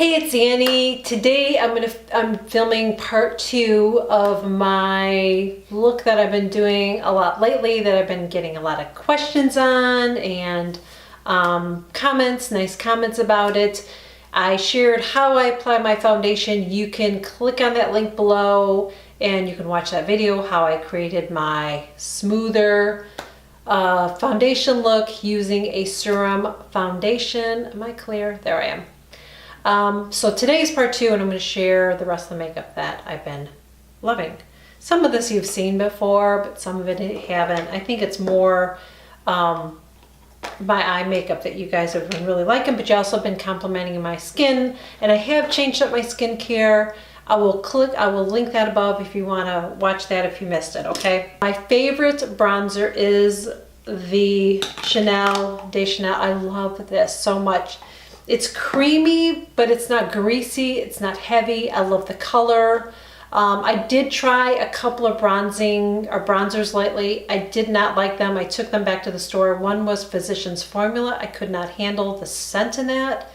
Hey, it's Annie. Today I'm filming part 2 of my look that I've been doing a lot lately, that I've been getting a lot of questions on and comments, nice comments about it. I shared how I apply my foundation. You can click on that link below and you can watch that video, how I created my smoother foundation look using a serum foundation. Am I clear? There I am. So today is part 2 and I'm going to share the rest of the makeup that I've been loving. Some of this you've seen before, but some of it haven't. I think it's more my eye makeup that you guys have been really liking, but you also have been complimenting my skin, and I have changed up my skincare. I will link that above if you want to watch that if you missed it, okay? My favorite bronzer is the Chanel de Chanel. I love this so much. It's creamy, but it's not greasy. It's not heavy. I love the color. I did try a couple of bronzers lately. I did not like them. I took them back to the store. One was Physicians Formula. I could not handle the scent in that.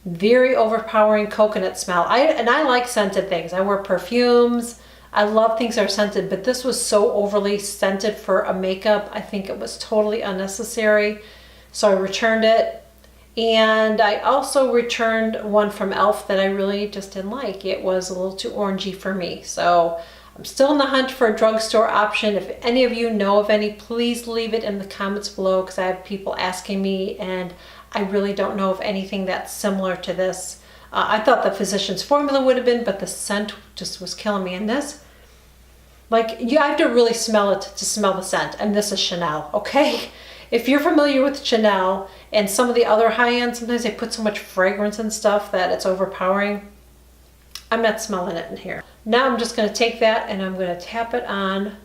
Very overpowering coconut smell. I like scented things. I wear perfumes. I love things that are scented, but this was so overly scented for a makeup. I think it was totally unnecessary. So I returned it. And I also returned one from e.l.f. that I really just didn't like. It was a little too orangey for me. So I'm still in the hunt for a drugstore option. If any of you know of any, please leave it in the comments below, because I have people asking me and I really don't know of anything that's similar to this. I thought the Physicians Formula would have been, but the scent just was killing me. And this, like, you have to really smell it to smell the scent. And this is Chanel, okay? If you're familiar with Chanel and some of the other high-end, sometimes they put so much fragrance and stuff that it's overpowering. I'm not smelling it in here. Now I'm just going to take that and I'm going to tap it on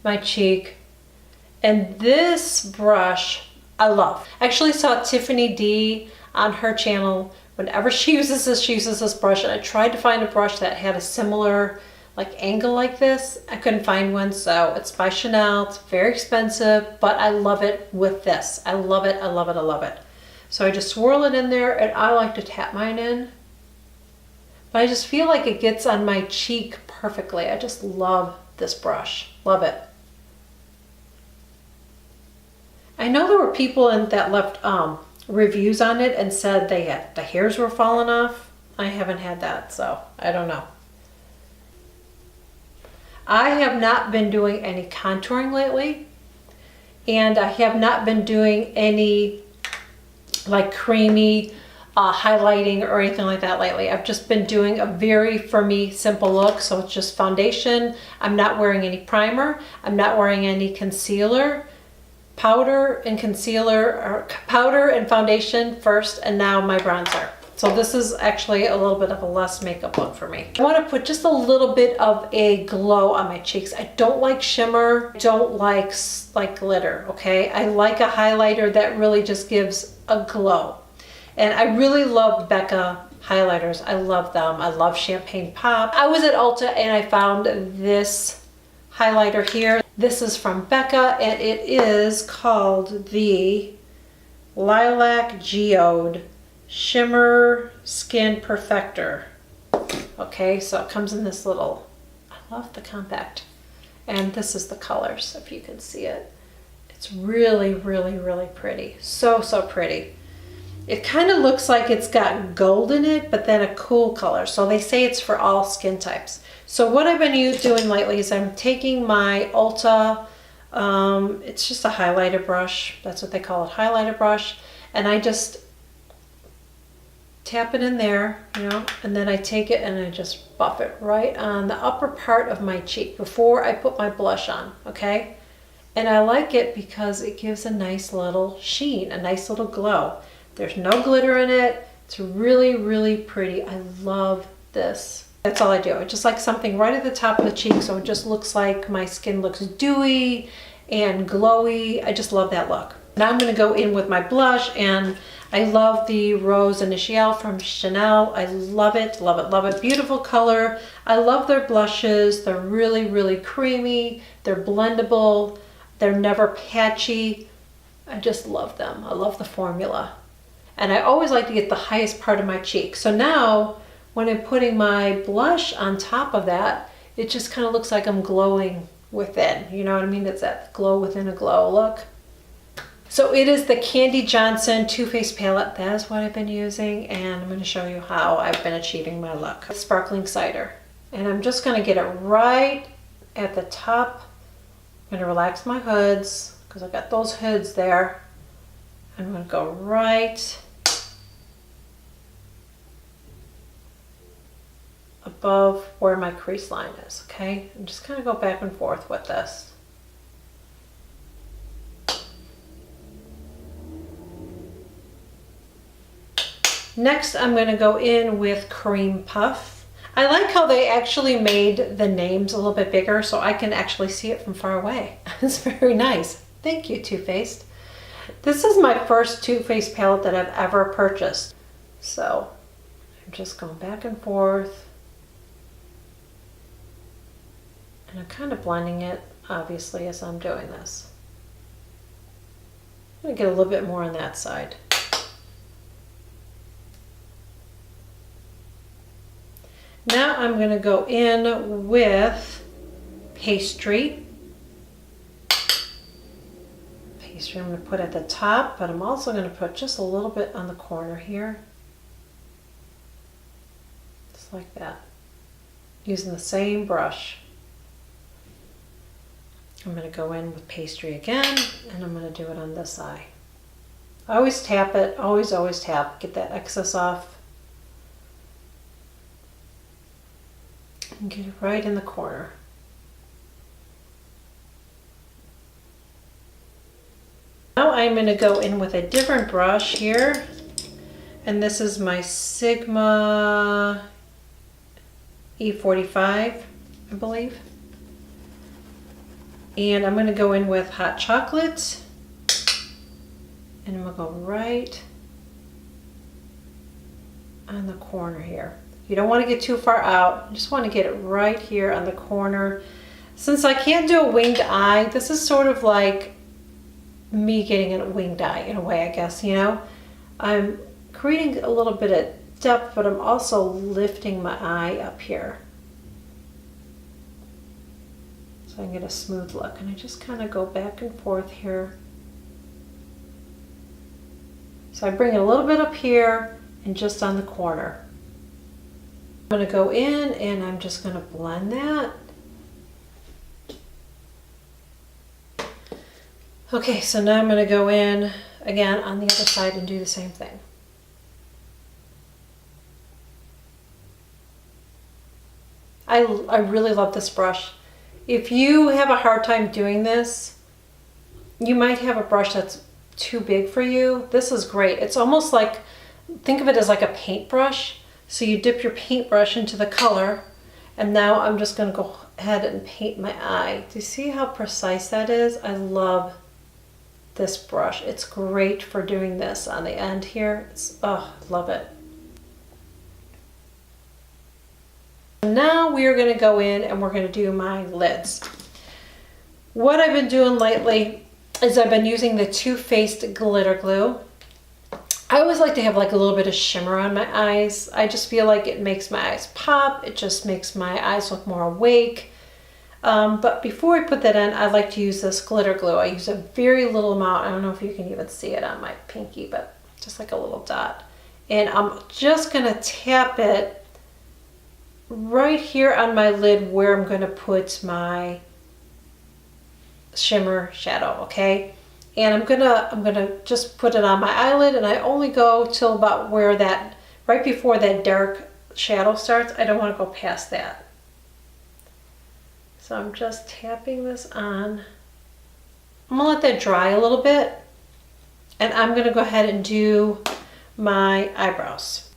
my cheek. And this brush I love. I actually saw Tiffany D on her channel. Whenever she uses this brush. And I tried to find a brush that had a similar angle like this. I couldn't find one, so it's by Chanel. It's very expensive, but I love it with this. I love it, I love it, I love it. So I just swirl it in there, and I like to tap mine in. But I just feel like it gets on my cheek perfectly. I just love this brush. Love it. I know there were people that left reviews on it and said the hairs were falling off. I haven't had that, so I don't know. I have not been doing any contouring lately, and I have not been doing any creamy highlighting or anything like that lately. I've just been doing a very, for me, simple look. So it's just foundation. I'm not wearing any primer. I'm not wearing any concealer. Powder and foundation first, and now my bronzer. So this is actually a little bit of a less makeup look for me. I want to put just a little bit of a glow on my cheeks. I don't like shimmer, don't like glitter, okay? I like a highlighter that really just gives a glow. And I really love Becca highlighters. I love them. I love Champagne Pop. I was at Ulta and I found this highlighter here. This is from Becca and it is called the Lilac Geode Shimmer Skin Perfector. Okay, so it comes in this little, I love the compact. And this is the colors, if you can see it. It's really, really, really pretty. So, so pretty. It kind of looks like it's got gold in it, but then a cool color. So they say it's for all skin types. So what I've been doing lately is I'm taking my Ulta, it's just a highlighter brush. That's what they call it, highlighter brush. And I just tap it in there, and then I take it and I just buff it right on the upper part of my cheek before I put my blush on, okay? And I like it because it gives a nice little sheen, a nice little glow. There's no glitter in it. It's really, really pretty. I love this. That's all I do. I just like something right at the top of the cheek so it just looks like my skin looks dewy and glowy. I just love that look. Now I'm going to go in with my blush, and I love the Rose Initiale from Chanel. I love it, love it, love it. Beautiful color. I love their blushes. They're really, really creamy. They're blendable. They're never patchy. I just love them. I love the formula. And I always like to get the highest part of my cheek. So now when I'm putting my blush on top of that, it just kind of looks like I'm glowing within. You know what I mean? It's that glow within a glow look. So it is the Candy Johnson Too Faced palette. That is what I've been using, and I'm going to show you how I've been achieving my look. Sparkling Cider. And I'm just going to get it right at the top. I'm going to relax my hoods because I've got those hoods there. I'm going to go right above where my crease line is, okay? And just kind of go back and forth with this. Next, I'm going to go in with Cream Puff. I like how they actually made the names a little bit bigger so I can actually see it from far away. It's very nice. Thank you, Too Faced. This is my first Too Faced palette that I've ever purchased. So I'm just going back and forth. And I'm kind of blending it, obviously, as I'm doing this. I'm going to get a little bit more on that side. Now I'm going to go in with Pastry. Pastry I'm going to put at the top, but I'm also going to put just a little bit on the corner here. Just like that. Using the same brush. I'm going to go in with Pastry again, and I'm going to do it on this eye. I always tap it, always tap, get that excess off. And get it right in the corner. Now I'm going to go in with a different brush here, and this is my Sigma E45, I believe. And I'm going to go in with Hot Chocolate, and I'm going to go right on the corner here. You don't want to get too far out. You just want to get it right here on the corner. Since I can't do a winged eye, this is sort of like me getting a winged eye in a way, I guess, you know. I'm creating a little bit of depth, but I'm also lifting my eye up here. So I can get a smooth look. And I just kind of go back and forth here. So I bring it a little bit up here and just on the corner. I'm going to go in and I'm just going to blend that. Okay, so now I'm going to go in again on the other side and do the same thing. I really love this brush. If you have a hard time doing this, you might have a brush that's too big for you. This is great. It's almost like, think of it as like a paintbrush. So you dip your paintbrush into the color, and now I'm just going to go ahead and paint my eye. Do you see how precise that is? I love this brush. It's great for doing this on the end here. Oh, I love it. Now we are going to go in and we're going to do my lids. What I've been doing lately is I've been using the Too Faced glitter glue. I always like to have like a little bit of shimmer on my eyes. I just feel like it makes my eyes pop. It just makes my eyes look more awake. But before I put that in, I like to use this glitter glue. I use a very little amount. I don't know if you can even see it on my pinky, but just like a little dot. And I'm just going to tap it right here on my lid where I'm going to put my shimmer shadow, okay? And I'm gonna just put it on my eyelid, and I only go till about where that, right before that dark shadow starts. I don't want to go past that. So I'm just tapping this on. I'm gonna let that dry a little bit, and I'm gonna go ahead and do my eyebrows.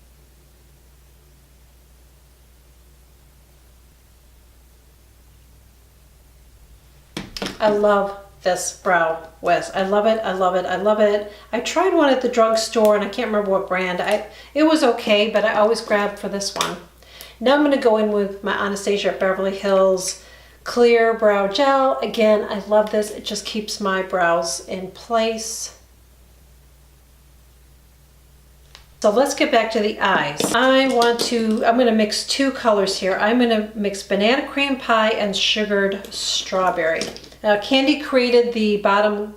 I love this brow wiz. I love it, I love it, I love it. I tried one at the drugstore and I can't remember what brand. It was okay, but I always grabbed for this one. Now I'm going to go in with my Anastasia Beverly Hills Clear Brow Gel. Again, I love this. It just keeps my brows in place. So let's get back to the eyes. I'm gonna mix two colors here. I'm gonna mix banana cream pie and sugared strawberry. Now Candy created the bottom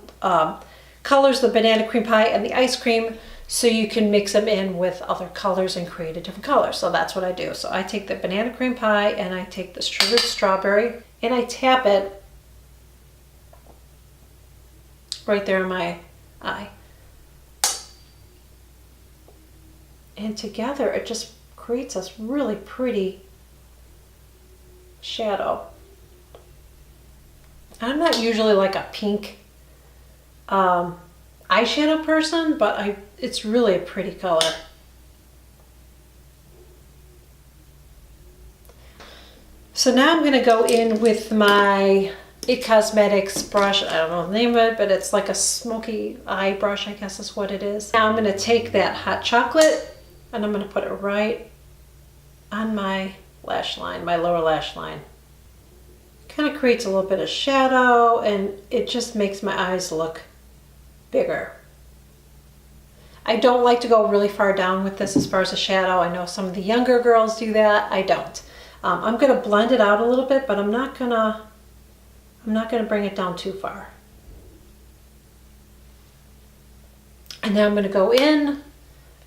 colors, the banana cream pie and the ice cream, so you can mix them in with other colors and create a different color. So that's what I do. So I take the banana cream pie and I take the sugared strawberry and I tap it right there in my eye. And together it just creates this really pretty shadow. I'm not usually like a pink eyeshadow person, but it's really a pretty color. So now I'm going to go in with my It Cosmetics brush. I don't know the name of it, but it's like a smoky eye brush, I guess is what it is. Now I'm going to take that hot chocolate and I'm going to put it right on my lash line, my lower lash line. Kind of creates a little bit of shadow and it just makes my eyes look bigger. I don't like to go really far down with this as far as a shadow. I know some of the younger girls do that. I don't. I'm going to blend it out a little bit, but I'm not going to bring it down too far. And now I'm going to go in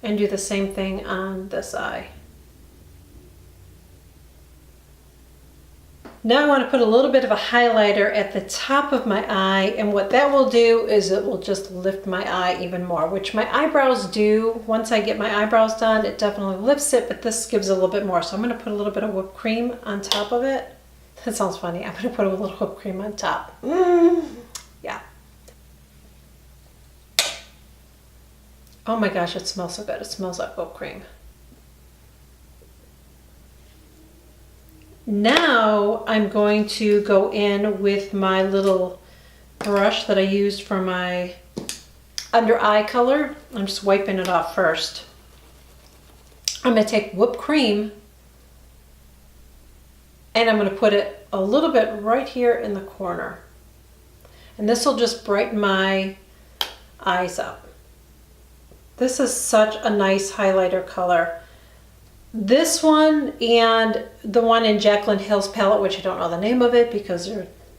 and do the same thing on this eye. Now I want to put a little bit of a highlighter at the top of my eye, and what that will do is it will just lift my eye even more, which my eyebrows do. Once I get my eyebrows done, it definitely lifts it, but this gives a little bit more. So I'm going to put a little bit of whipped cream on top of it. That sounds funny. I'm going to put a little whipped cream on top. Yeah. Oh my gosh, it smells so good. It smells like whipped cream. Now I'm going to go in with my little brush that I used for my under eye color. I'm just wiping it off first. I'm going to take whipped cream and I'm going to put it a little bit right here in the corner. And this will just brighten my eyes up. This is such a nice highlighter color. This one and the one in Jaclyn Hill's palette, which I don't know the name of it because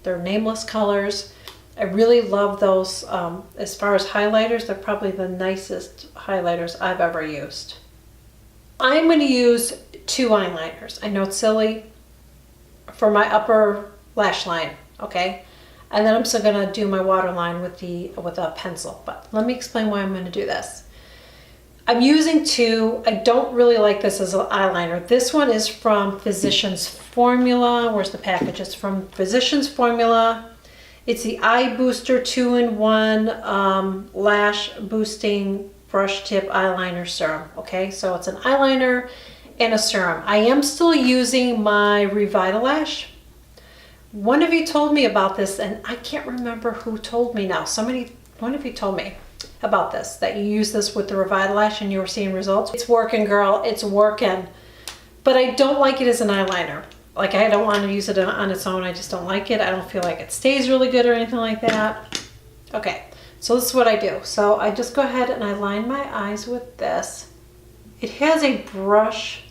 they're nameless colors. I really love those. As far as highlighters, they're probably the nicest highlighters I've ever used. I'm going to use two eyeliners. I know it's silly, for my upper lash line, okay? And then I'm still going to do my waterline with a pencil. But let me explain why I'm going to do this. I'm using two. I don't really like this as an eyeliner. This one is from Physicians Formula. Where's the package? It's from Physicians Formula. It's the Eye Booster 2-in-1 Lash Boosting Brush Tip Eyeliner Serum. Okay, so it's an eyeliner and a serum. I am still using my Revitalash. One of you told me about this, and I can't remember who told me now. One of you told me about this, that you use this with the Revitalash and you were seeing results. It's working, girl, it's working. But I don't like it as an eyeliner. Like, I don't want to use it on its own. I just don't like it. I don't feel like it stays really good or anything like that. Okay, so this is what I do. So I just go ahead and I line my eyes with this. It has a brush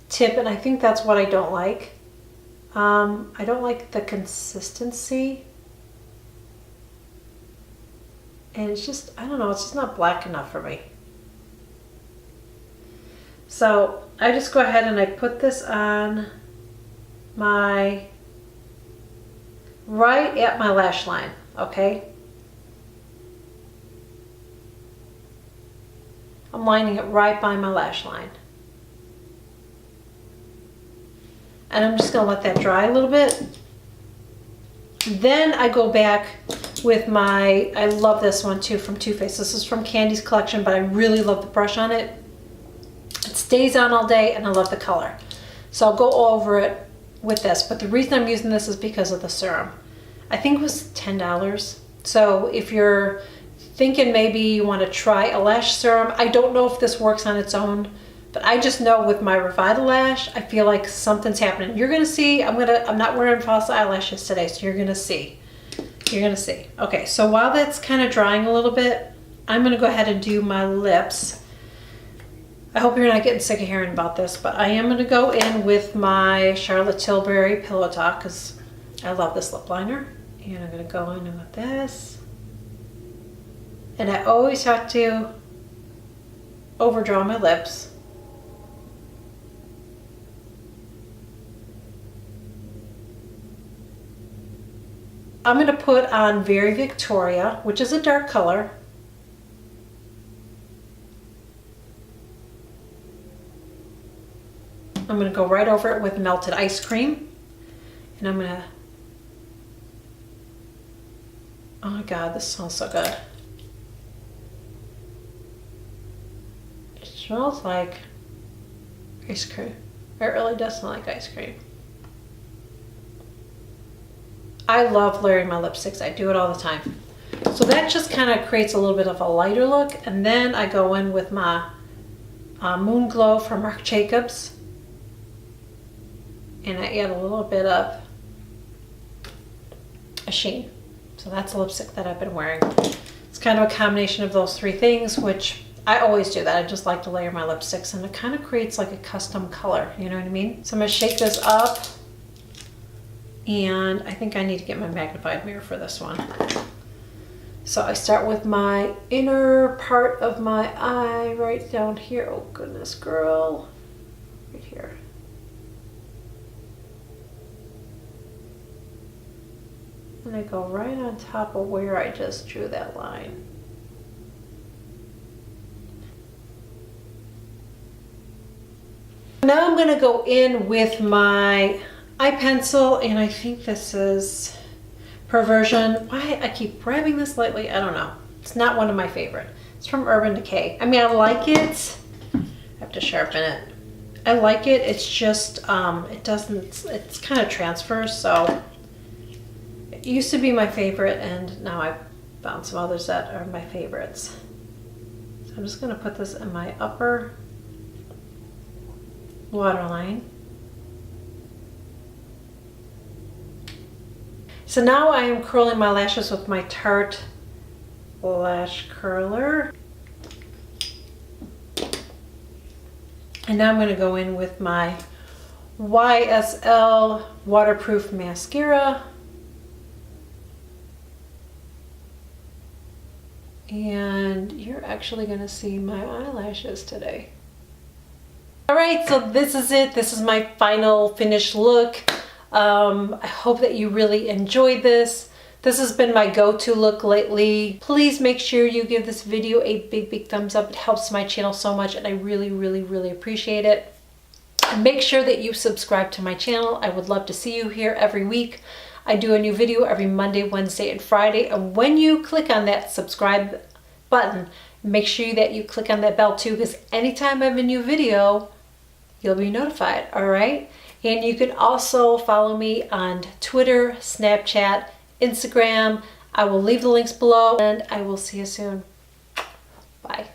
tip, and I think that's what I don't like. I don't like the consistency. And it's just, I don't know, it's just not black enough for me. So I just go ahead and I put this on right at my lash line, okay? I'm lining it right by my lash line. And I'm just gonna let that dry a little bit. Then I go back with I love this one too from Too Faced. This is from Candy's collection, but I really love the brush on it. It stays on all day and I love the color. So I'll go over it with this, but the reason I'm using this is because of the serum. I think it was $10. So if you're thinking maybe you want to try a lash serum, I don't know if this works on its own, but I just know with my Revitalash, I feel like something's happening. You're gonna see, I'm not wearing false eyelashes today, so you're gonna see. You're gonna see. Okay, so while that's kind of drying a little bit, I'm gonna go ahead and do my lips. I hope you're not getting sick of hearing about this, but I am going to go in with my Charlotte Tilbury Pillow Talk because I love this lip liner. And I'm going to go in with this. And I always have to overdraw my lips. I'm going to put on Very Victoria, which is a dark color. I'm going to go right over it with melted ice cream. And I'm going to... Oh my God, this smells so good. It smells like ice cream. It really does smell like ice cream. I love layering my lipsticks. I do it all the time. So that just kind of creates a little bit of a lighter look. And then I go in with my Moon Glow from Marc Jacobs. And I add a little bit of a sheen. So that's a lipstick that I've been wearing. It's kind of a combination of those three things, which I always do that. I just like to layer my lipsticks and it kind of creates like a custom color, you know what I mean? So I'm gonna shake this up and I think I need to get my magnified mirror for this one. So I start with my inner part of my eye right down here. Oh goodness, girl. Right here. And I go right on top of where I just drew that line. Now I'm going to go in with my eye pencil, and I think this is Perversion. Why I keep grabbing this lately, I don't know. It's not one of my favorite. It's from Urban Decay. I mean, I like it. I have to sharpen it. I like it. It's just, it doesn't, it's kind of transfers, so. It used to be my favorite and now I've found some others that are my favorites. So I'm just going to put this in my upper waterline. So now I am curling my lashes with my Tarte lash curler. And now I'm going to go in with my YSL waterproof mascara. And you're actually going to see my eyelashes today. All right, so this is it. This is my final finished look. I hope that you really enjoyed this. This has been my go-to look lately. Please make sure you give this video a big thumbs up. It helps my channel so much and I really appreciate it. And make sure that you subscribe to my channel. I would love to see you here every week. I do a new video every Monday, Wednesday, and Friday. And when you click on that subscribe button, make sure that you click on that bell too, because anytime I have a new video, you'll be notified, all right? And you can also follow me on Twitter, Snapchat, Instagram. I will leave the links below, and I will see you soon. Bye.